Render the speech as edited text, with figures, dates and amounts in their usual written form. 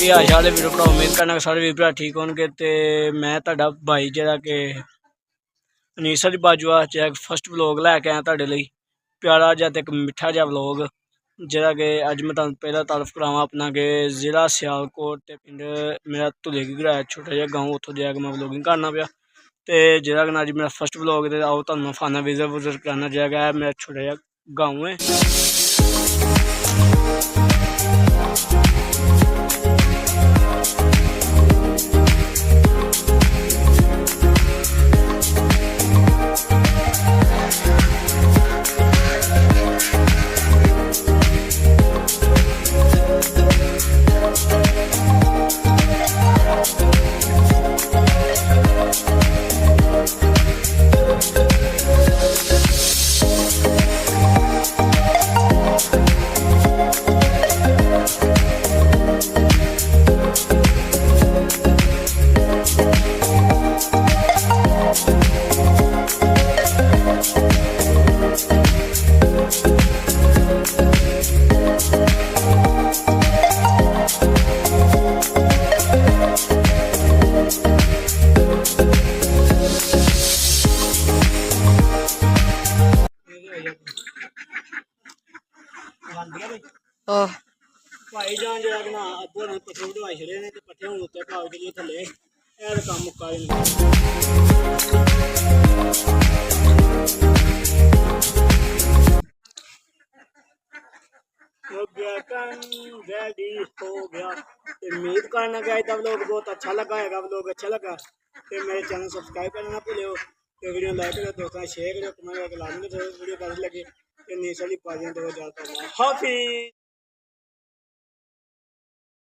की हाल चाल है वीरो भरा। उम्मीद करना कि सारे वीर भरा ठीक होंगे। तो मैं तुहाडा भाई जिहड़ा कि अनीसा दी बाजू च फस्ट व्लॉग लैके आया तुहाडे लई, प्यारा जिहा ते एक मिठा जिहा व्लॉग जिहड़ा कि अज मैं तुहानूं पहला तारफ करावां अपना कि जिला सियालकोट ते पिंड मेरा धुले ग्रां छोटा जिहा गाँव, उत्थों जाके मैं व्लॉगिंग करना पिया। तो जिहड़ा कि अज मेरा फस्ट व्लॉग ते आओ तुहानूं फाना विजिट वुजिट कराना जिहड़ा कि मेरा छोटा जिहा गाँव है। भाई जान जो ना अबू ने पट्ठे बढ़वाई छड़े ने ते पट्ठे हुण उत्ते पाओ जी थल्ले ए ते काम मुक्का ही हो गया काम रेडी हो गया। उम्मीद करना कि आज व्लॉग बहुत अच्छा लगा है। व्लॉग अच्छा लगा तो मेरे चैनल सब्सक्राइब करना ना भूलियो, तो वीडियो लाइक करो, दोस्तों शेयर करो, कमेंट करके लाजमी वीडियो कैसी लगी। नीचे वाली पाजियां दो हाफिज़।